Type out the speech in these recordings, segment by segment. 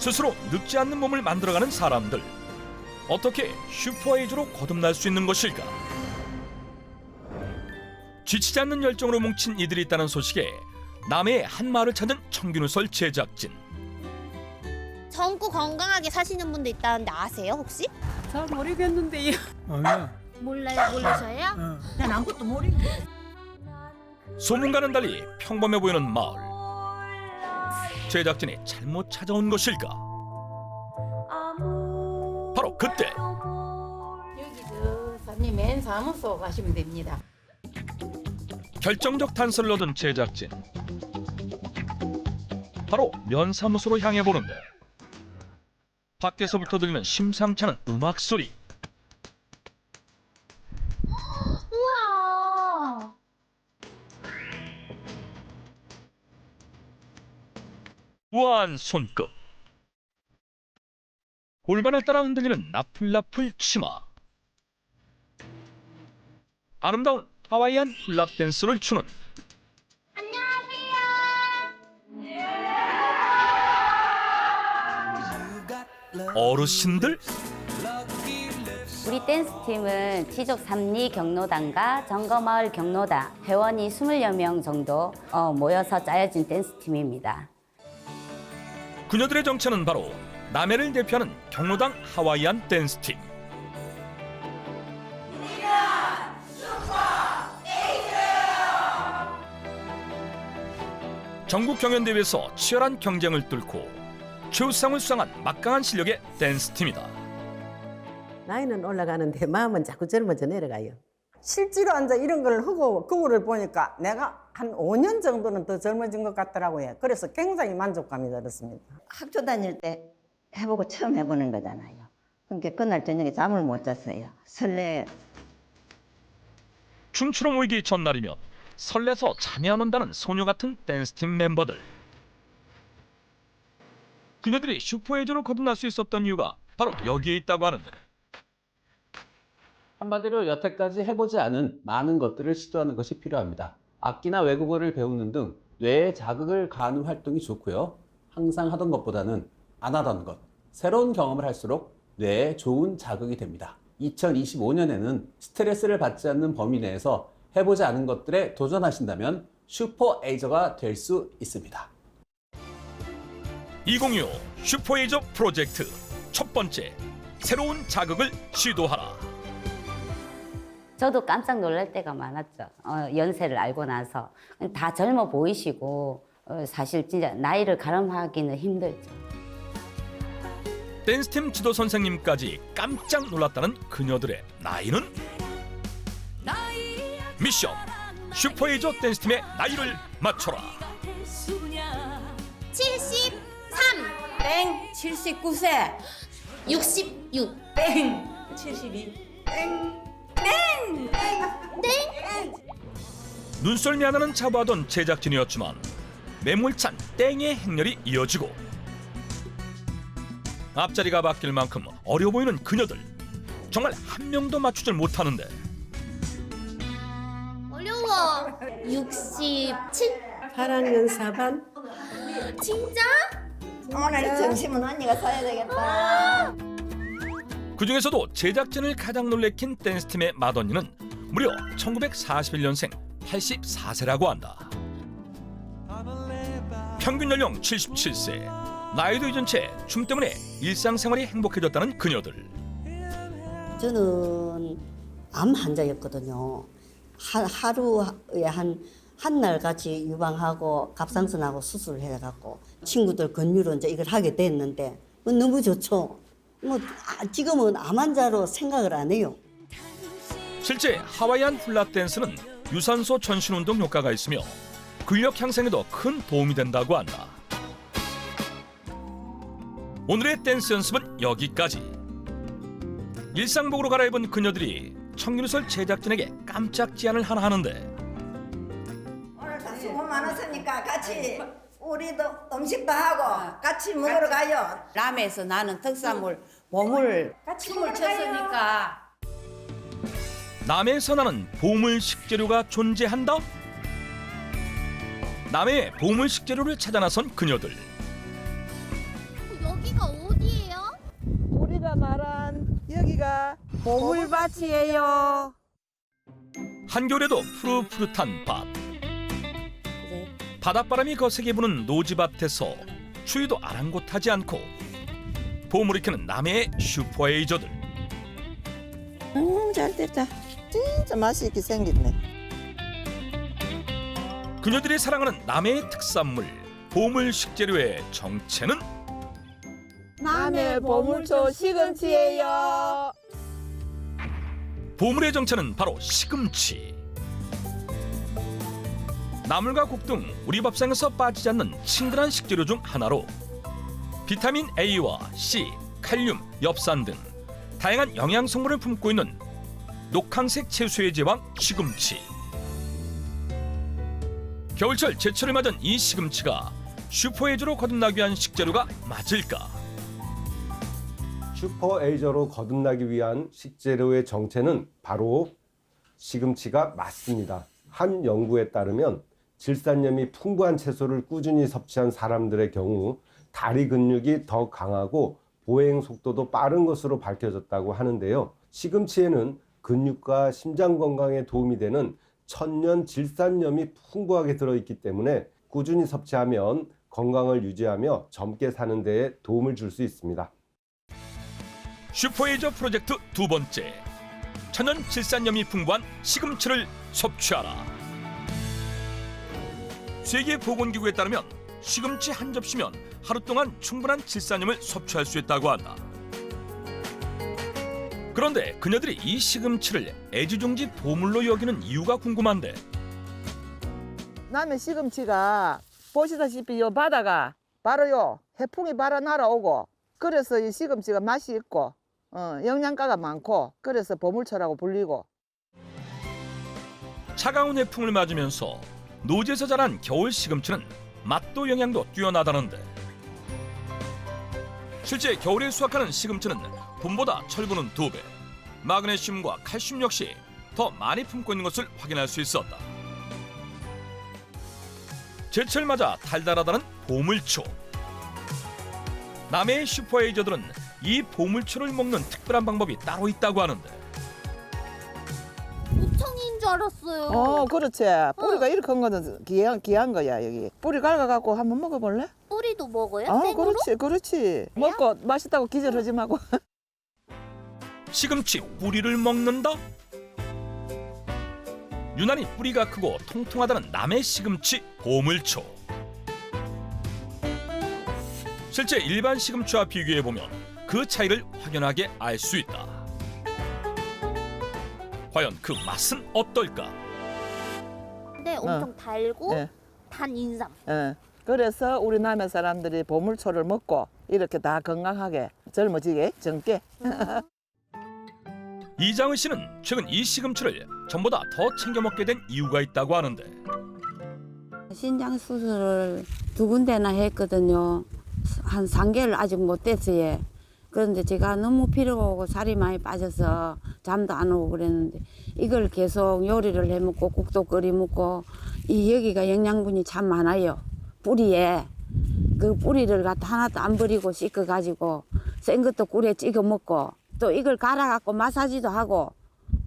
스스로 늙지 않는 몸을 만들어가는 사람들. 어떻게 슈퍼에이지로 거듭날 수 있는 것일까? 지치지 않는 열정으로 뭉친 이들이 있다는 소식에 남해의 한 마을을 찾은 청균우설 제작진. 젊고 건강하게 사시는 분도 있다는데 아세요 혹시? 잘 모르겠는데요. 아니야. 모르셔요? 난 아무것도 모르겠. 소문과는 달리 평범해 보이는 마을. 제작진이 잘못 찾아온 것일까? 바로 그때 여기 저 사장님 맨 사무소 가시면 됩니다. 결정적 단서를 얻은 제작진. 바로 면사무소로 향해 보는데 밖에서부터 들리는 심상치 않은 음악 소리. 우와. 우아한 손끝. 골반을 따라 흔들리는 나풀나풀 치마. 아름다운 하와이안 훌랍 댄스를 추는 어르신들? 우리 댄스팀은 지족 3리 경로당과 정거마을 경로당 회원이 20여 명 정도 모여서 짜여진 댄스팀입니다. 그녀들의 정체는 바로 남해를 대표하는 경로당 하와이안 댄스팀. 전국 경연대회에서 치열한 경쟁을 뚫고 최우수상을 수상한 막강한 실력의 댄스팀이다. 나이는 올라가는데 마음은 자꾸 젊어져 내려가요. 실제로 앉아 이런 걸 하고 거울을 보니까 내가 한 5년 정도는 더 젊어진 것 같더라고요. 그래서 굉장히 만족감이 들었습니다. 학교 다닐 때 해보고 처음 해보는 거잖아요. 그러니까 그날 저녁에 잠을 못 잤어요. 설레. 춤추러 모이기 전날이면 설레서 잠이 안 온다는 소녀 같은 댄스팀 멤버들. 그녀들이 슈퍼에이지로 거듭날 수 있었던 이유가 바로 여기에 있다고 하는데, 한마디로 여태까지 해보지 않은 많은 것들을 시도하는 것이 필요합니다. 악기나 외국어를 배우는 등 뇌에 자극을 가하는 활동이 좋고요. 항상 하던 것보다는 안 하던 것, 새로운 경험을 할수록 뇌에 좋은 자극이 됩니다. 2025년에는 스트레스를 받지 않는 범위 내에서 해보지 않은 것들에 도전하신다면 슈퍼에이저가 될 수 있습니다. 2025 슈퍼에이저 프로젝트 첫 번째, 새로운 자극을 시도하라. 저도 깜짝 놀랄 때가 많았죠. 연세를 알고 나서 다 젊어 보이시고 사실 진짜 나이를 가늠하기는 힘들죠. 댄스팀 지도 선생님까지 깜짝 놀랐다는 그녀들의 나이는? 미션 슈퍼에이저 댄스팀의 나이를 맞춰라. 73, 땡 79세. 66, 땡 72. 눈썰미 하나는 자부하던 제작진이었지만 매몰찬 땡의 행렬이 이어지고 앞자리가 바뀔 만큼 어려 보이는 그녀들. 정말 한 명도 맞추질 못하는데 어려워. 67? 8학년 4반. 진짜? 오늘 점심은 언니가 사야 되겠다. 그중에서도 제작진을 가장 놀래킨 댄스팀의 맏언니는 무려 1941년생 84세라고 한다. 평균 연령 77세. 나이도 잊은 채 춤 때문에 일상생활이 행복해졌다는 그녀들. 저는 암 환자였거든요. 하루에 한 날 같이 유방하고 갑상선하고 수술을 해갖고 친구들 권유로 이제 이걸 하게 됐는데 너무 좋죠. 지금은 암 환자로 생각을 안 해요. 실제 하와이안 훌랍 댄스는 유산소 전신 운동 효과가 있으며 근력 향상에도 큰 도움이 된다고 한다. 오늘의 댄스 연습은 여기까지. 일상복으로 갈아입은 그녀들이 청균우설 제작진에게 깜짝 제안을 하나 하는데, 오늘 다 수고 많았으니까 같이 우리도 음식도 하고 같이 먹으러 가요. 남해에서 나는 특산물 보물 춤을 췄으니까. 남해에서 나는 보물 식재료가 존재한다? 남해의 보물 식재료를 찾아 나선 그녀들. 여기가 어디예요? 우리가 말한 여기가 보물밭이에요. 한겨울에도 푸릇푸릇한 밭. 바닷바람이 거세게 부는 노지밭에서 추위도 아랑곳하지 않고 보물을 캐는 남해의 슈퍼에이저들. 잘 됐다. 진짜 맛있게 생겼네. 그녀들이 사랑하는 남해의 특산물 보물 식재료의 정체는 남해 보물초 시금치예요. 보물의 정체는 바로 시금치. 나물과 국 등 우리 밥상에서 빠지지 않는 친근한 식재료 중 하나로 비타민 A와 C, 칼륨, 엽산 등 다양한 영양 성분을 품고 있는 녹황색 채소의 제왕 시금치. 겨울철 제철을 맞은 이 시금치가 슈퍼에이저로 거듭나기 위한 식재료가 맞을까? 슈퍼에이저로 거듭나기 위한 식재료의 정체는 바로 시금치가 맞습니다. 한 연구에 따르면 질산염이 풍부한 채소를 꾸준히 섭취한 사람들의 경우 다리 근육이 더 강하고 보행 속도도 빠른 것으로 밝혀졌다고 하는데요. 시금치에는 근육과 심장 건강에 도움이 되는 천연 질산염이 풍부하게 들어있기 때문에 꾸준히 섭취하면 건강을 유지하며 젊게 사는 데에 도움을 줄 수 있습니다. 슈퍼에이저 프로젝트 두 번째, 천연 질산염이 풍부한 시금치를 섭취하라. 세계보건기구에 따르면 시금치 한 접시면 하루 동안 충분한 질산염을 섭취할 수 있다고 한다. 그런데 그녀들이 이 시금치를 애지중지 보물로 여기는 이유가 궁금한데, 남해 시금치가 보시다시피 요 바다가 바로 요 해풍이 바라 날아오고 그래서 이 시금치가 맛이 있고 영양가가 많고 그래서 보물초라고 불리고. 차가운 해풍을 맞으면서 노지에서 자란 겨울 시금치는 맛도 영양도 뛰어나다는데, 실제 겨울에 수확하는 시금치는 봄보다 철분은 2배, 마그네슘과 칼슘 역시 더 많이 품고 있는 것을 확인할 수 있었다. 제철 맞아 달달하다는 보물초. 남해의 슈퍼에이저들은 이 보물초를 먹는 특별한 방법이 따로 있다고 하는데, 우청인 줄 알았어요. 그렇지. 뿌리가 이렇게 큰 거는 귀한 거야. 여기 뿌리 갈아갖고 한번 먹어볼래? 뿌리도 먹어요? 생으로? 그렇지. 먹고 맛있다고 기절하지 말고. 시금치 뿌리를 먹는다? 유난히 뿌리가 크고 통통하다는 남해 시금치 보물초. 실제 일반 시금치와 비교해보면 그 차이를 확연하게 알 수 있다. 과연 그 맛은 어떨까? 근데 엄청 달고 예. 단 인삼. 그래서 우리 남해 사람들이 보물초를 먹고 이렇게 다 건강하게 젊어지게 젊게. 이장은 씨는 최근 이 시금치를 전보다 더 챙겨 먹게 된 이유가 있다고 하는데, 신장 수술을 2군데나 했거든요. 한 3개월 아직 못 됐어요. 그런데 제가 너무 피로가 오고 살이 많이 빠져서 잠도 안 오고 그랬는데 이걸 계속 요리를 해 먹고 국도 끓여 먹고 이 여기가 영양분이 참 많아요. 뿌리에. 그 뿌리를 갖다 하나도 안 버리고 씻어 가지고 생 것도 꿀에 찍어 먹고 또 이걸 갈아 갖고 마사지도 하고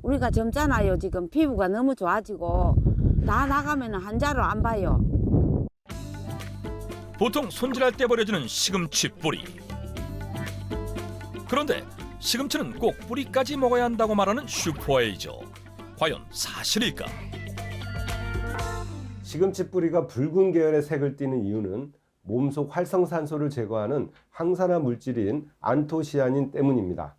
우리가 젊잖아요. 지금 피부가 너무 좋아지고 나 나가면 한자로 안 봐요. 보통 손질할 때 버려지는 시금치 뿌리. 그런데 시금치는 꼭 뿌리까지 먹어야 한다고 말하는 슈퍼에이저. 과연 사실일까? 시금치 뿌리가 붉은 계열의 색을 띠는 이유는 몸속 활성산소를 제거하는 항산화 물질인 안토시아닌 때문입니다.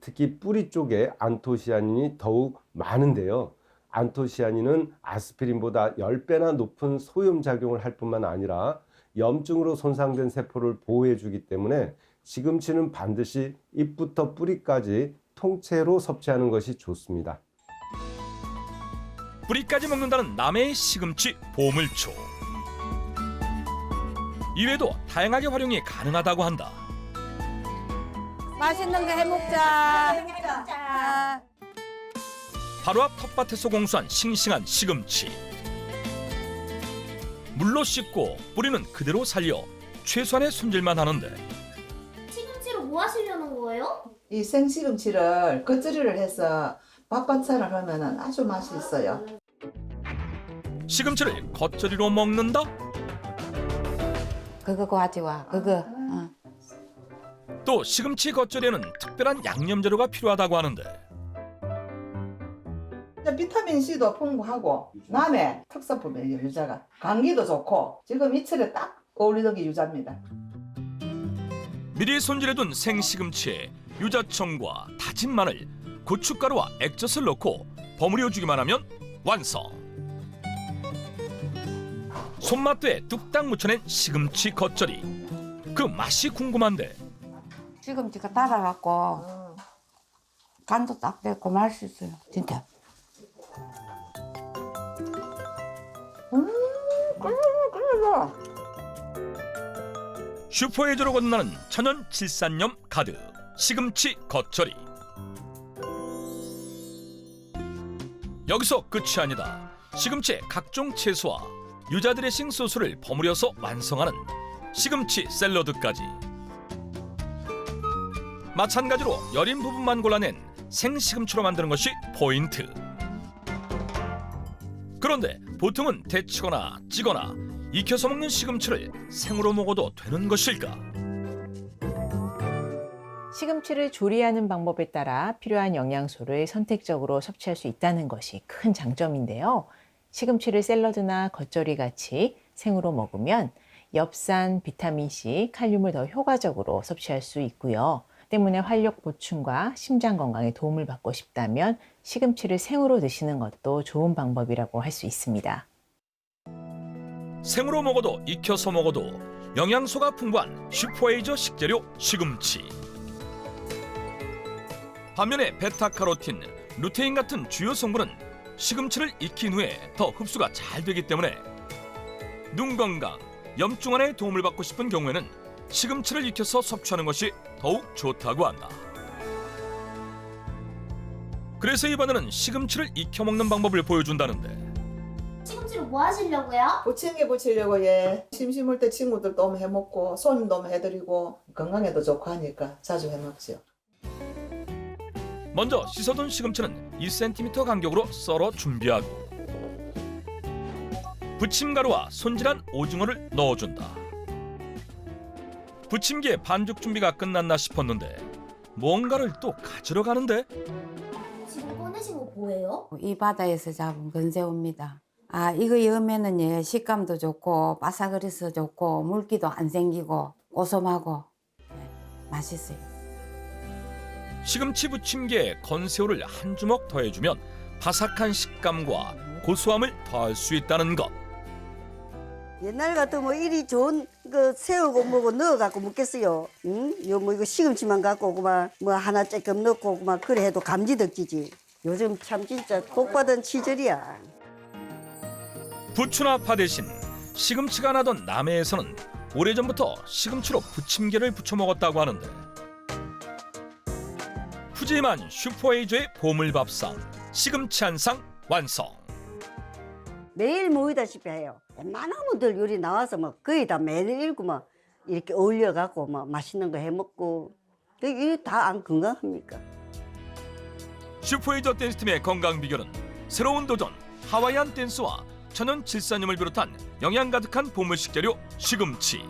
특히 뿌리 쪽에 안토시아닌이 더욱 많은데요. 안토시아닌은 아스피린보다 10배나 높은 소염작용을 할 뿐만 아니라 염증으로 손상된 세포를 보호해주기 때문에 시금치는 반드시 잎부터 뿌리까지 통째로 섭취하는 것이 좋습니다. 뿌리까지 먹는다는 남해의 시금치 보물초. 이외에도 다양하게 활용이 가능하다고 한다. 맛있는 거 해먹자. 바로 앞 텃밭에서 공수한 싱싱한 시금치. 물로 씻고 뿌리는 그대로 살려 최소한의 손질만 하는데 시금치로 뭐 하시려는 거예요? 이 생시금치를 겉절이를 해서 밥 반찬을 하면 아주 맛이 있어요. 시금치를 겉절이로 먹는다? 그거 가져와. 그거. 또 시금치 겉절이에는 특별한 양념 재료가 필요하다고 하는데 비타민 C도 풍부하고 남의 특산품이에요. 유자가 감기도 좋고 지금 이철에 딱 어울리는 게 유자입니다. 미리 손질해둔 생시금치에 유자청과 다진 마늘, 고춧가루와 액젓을 넣고 버무려주기만 하면 완성. 손맛대에 뚝딱 묻혀낸 시금치 겉절이. 그 맛이 궁금한데 시금치가 달아갖고 간도 딱 됐고 맛있어요. 진짜. 그래서 슈퍼에이저로 건너는 천연 질산염 가득 시금치 겉절이. 여기서 끝이 아니다. 시금치에 각종 채소와 유자 드레싱 소스를 버무려서 완성하는 시금치 샐러드까지. 마찬가지로 여린 부분만 골라낸 생시금치로 만드는 것이 포인트. 그런데 보통은 데치거나 찌거나 익혀서 먹는 시금치를 생으로 먹어도 되는 것일까? 시금치를 조리하는 방법에 따라 필요한 영양소를 선택적으로 섭취할 수 있다는 것이 큰 장점인데요. 시금치를 샐러드나 겉절이 같이 생으로 먹으면 엽산, 비타민C, 칼륨을 더 효과적으로 섭취할 수 있고요. 때문에 활력 보충과 심장 건강에 도움을 받고 싶다면 시금치를 생으로 드시는 것도 좋은 방법이라고 할 수 있습니다. 생으로 먹어도 익혀서 먹어도 영양소가 풍부한 슈퍼에이저 식재료 시금치. 반면에 베타카로틴, 루테인 같은 주요 성분은 시금치를 익힌 후에 더 흡수가 잘 되기 때문에 눈 건강, 염증 완화에 도움을 받고 싶은 경우에는 시금치를 익혀서 섭취하는 것이 더욱 좋다고 한다. 그래서 이번에는 시금치를 익혀 먹는 방법을 보여준다는데 시금치로 뭐 하시려고요? 부침개 부치려고 예. 심심할 때 친구들도 오면 해먹고 손님도 오면 해드리고 건강에도 좋고 하니까 자주 해먹지요. 먼저 씻어둔 시금치는 2cm 간격으로 썰어 준비하고 부침가루와 손질한 오징어를 넣어준다. 부침개의 반죽 준비가 끝났나 싶었는데 뭔가를 또 가지러 가는데 지금 꺼내신 거 뭐예요? 이 바다에서 잡은 건새우입니다. 이거 여면은 예, 식감도 좋고 바삭거려서 좋고 물기도 안 생기고 고소하고 맛있어요. 시금치 부침개에 건새우를 한 주먹 더해주면 바삭한 식감과 고소함을 더할 수 있다는 것. 옛날 같으면 이리 좋은 그 새우고 뭐고 넣어갖고 먹겠어요. 응? 이거 시금치만 갖고 오고만 뭐 하나 조금 넣고 오고만 그래 해도 감지 느끼지. 요즘 참 진짜 복받은 시절이야. 부추나 파 대신 시금치가 나던 남해에서는 오래전부터 시금치로 부침개를 부쳐 먹었다고 하는데 푸짐한 슈퍼에이저의 보물밥상 시금치 한 상 완성. 매일 모이다시피 해요. 웬만한 분들 요리 나와서 뭐 거의 다 매일 일고 막 이렇게 어울려갖고 막 맛있는 거 해먹고 이게 다 안 건강합니까? 슈퍼에이저 댄스팀의 건강 비결은 새로운 도전 하와이안 댄스와 천연 질산염을 비롯한 영양 가득한 보물 식재료 시금치.